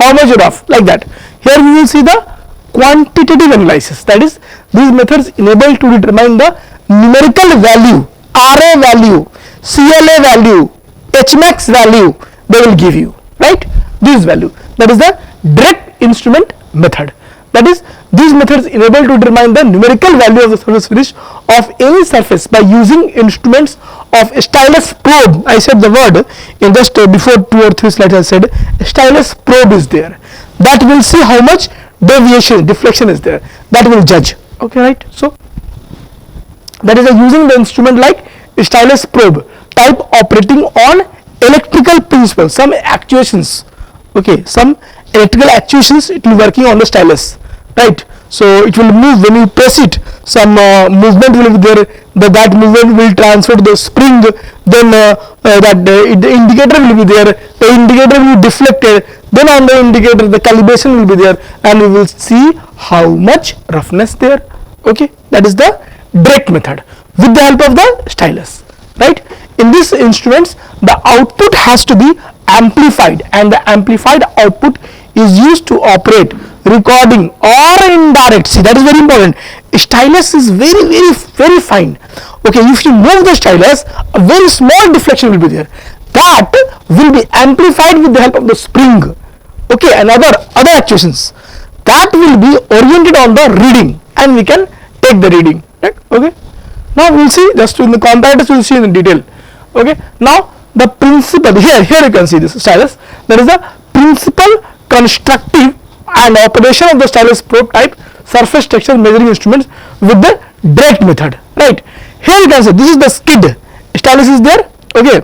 how much rough, like that. Here we will see the quantitative analysis, that is, these methods enable to determine the numerical value, RA value, CLA value, Hmax value they will give you, right? This value, that is the direct instrument method. That is, these methods enable to determine the numerical value of the surface finish of any surface by using instruments of stylus probe. I said the word in just before 2 or 3 slides. I said stylus probe is there, that will see how much deviation, deflection is there, that will judge. Okay, right? So that is using the instrument like stylus probe type operating on electrical principles, some actuations. Okay, some electrical actuations, it will be working on the stylus, right? So it will move when you press it, some movement will be there, that movement will transfer to the spring, then the indicator will be there, the indicator will be deflected, then on the indicator the calibration will be there, and we will see how much roughness there. Okay, that is the direct method with the help of the stylus, right? In these instruments the output has to be amplified, and the amplified output is used to operate recording or indirect. See, that is very important. Stylus is very fine. Okay, if you move the stylus, a very small deflection will be there, that will be amplified with the help of the spring, okay, and other actuations, that will be oriented on the reading, and we can take the reading, right? Okay, now we will see, just in the comparators we will see in detail. Okay, now the principle, here you can see this stylus, that is the principal constructive and operation of the stylus probe type surface texture measuring instruments with the direct method, right? Here you can see this is the skid, stylus is there. Okay,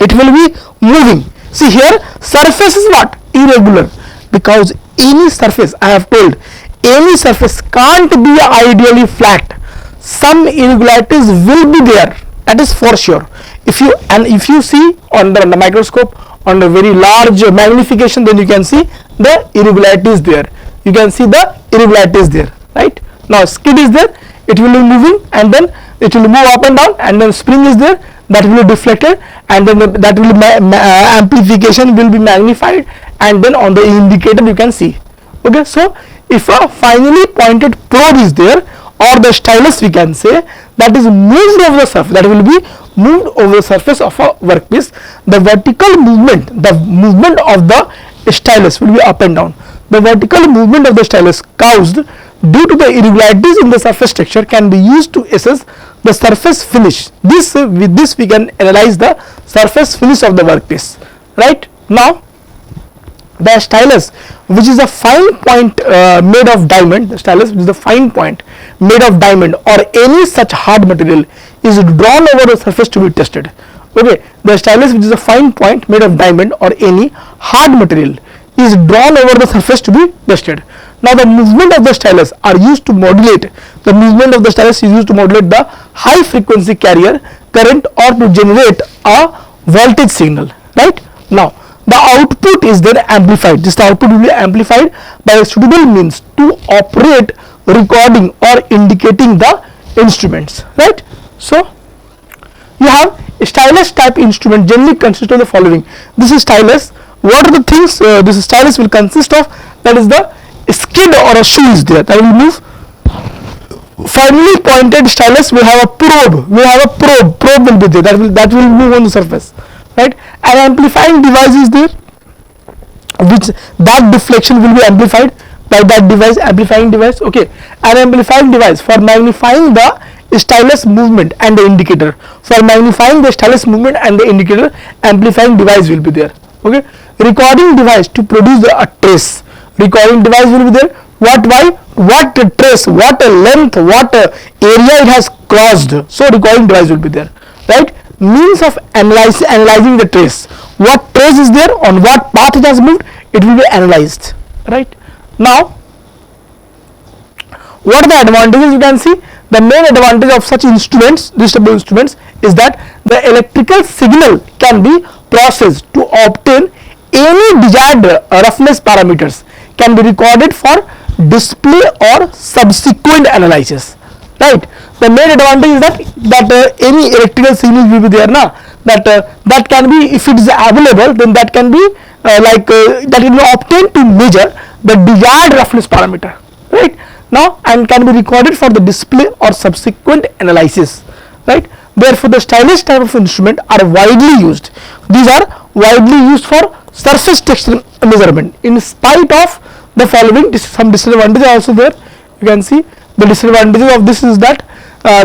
it will be moving. See, here surface is what? Irregular, because any surface, I have told, any surface can't be ideally flat. Some irregularities will be there, that is for sure. If you see on the microscope, on a very large magnification, then you can see the irregularities there. You can see the irregularities there, right? Now skid is there, it will be moving, and then it will move up and down, and then spring is there, that will be deflected, and then that will be amplification will be magnified, and then on the indicator you can see. Okay, so if a finely pointed probe is there, or the stylus we can say, that is moved over the surface, that will be moved over the surface of a workpiece, the vertical movement, the movement of the stylus will be up and down. The vertical movement of the stylus caused due to the irregularities in the surface texture can be used to assess the surface finish. With this we can analyze the surface finish of the workpiece, right? Now the stylus, which is a fine point made of diamond, the stylus which is a fine point made of diamond or any such hard material, is drawn over the surface to be tested. Okay, the stylus which is a fine point made of diamond or any hard material is drawn over the surface to be tested. Now the movement of the stylus are used to modulate, the movement of the stylus is used to modulate the high frequency carrier current or to generate a voltage signal, right? Now the output is then amplified. This output will be amplified by suitable means to operate recording or indicating the instruments, right? So you have a stylus type instrument generally consists of the following. This is stylus. What are the things this stylus will consist of? That is the skid or a shoe is there, that will move. Finely pointed stylus will have a probe. Probe will be there, that will move on the surface, right? An amplifying device is there, which that deflection will be amplified by that device, amplifying device. Okay, an amplifying device for magnifying the stylus movement and the indicator. For magnifying the stylus movement and the indicator, amplifying device will be there. Okay, recording device to produce a trace. Recording device will be there. What trace, what length, what area it has crossed. So recording device will be there, right? Means of analyzing the trace. What trace is there, on what path it has moved, it will be analyzed, right? Now what are the advantages? You can see the main advantage of such instruments, these type of instruments, is that the electrical signal can be processed to obtain any desired roughness parameters, can be recorded for display or subsequent analysis, right? The main advantage is that any electrical signal will be there, that can be, if it is available, then that can be that can be obtained to measure the desired roughness parameter, right? Now, and can be recorded for the display or subsequent analysis, right? Therefore, the stylus type of instrument are widely used. These are widely used for surface texture measurement. In spite of the following, some disadvantages are also there. You can see the disadvantages of this is that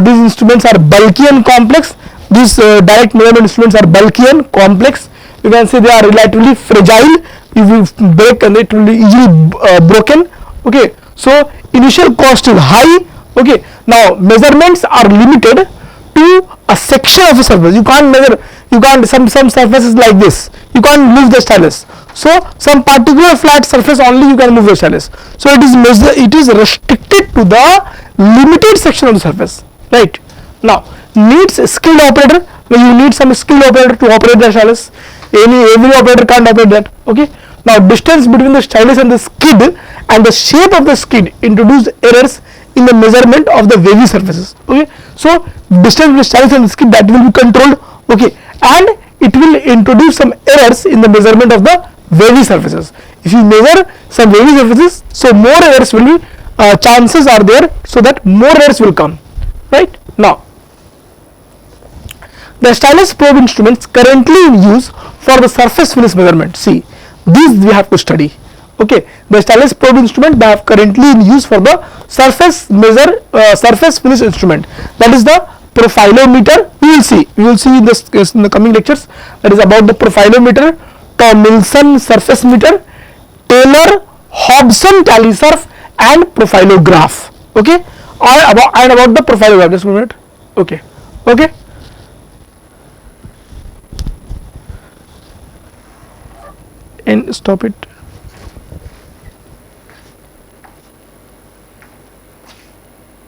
these instruments are bulky and complex. These direct measurement instruments are bulky and complex. You can see they are relatively fragile. If you break, and it will be easily broken. Okay, so initial cost is high. Okay, now measurements are limited to a section of a surface. You can't measure. You can't some surfaces like this. You can't move the stylus. So some particular flat surface only you can move the stylus. So it is restricted to the limited section of the surface. Right. Now needs a skilled operator. You need some skilled operator to operate the stylus. Every operator can't operate that. Okay. Now distance between the stylus and the skid and the shape of the skid introduce errors in the measurement of the wavy surfaces. Okay. So distance between the stylus and the skid, that will be controlled. Okay. And it will introduce some errors in the measurement of the wavy surfaces. If you measure some wavy surfaces, so more errors will be, chances are there, so that more errors will come. Right. Now the stylus probe instruments currently in use for the surface finish measurement. See, these we have to study. Okay, the stylus probe instrument they have currently in use for the surface finish instrument. That is the profilometer. We will see in the coming lectures. That is about the profilometer, Tomlinson surface meter, Taylor Hobson tally surf, and profilograph. Okay, and about the profilograph. Just a minute. Okay. And stop it.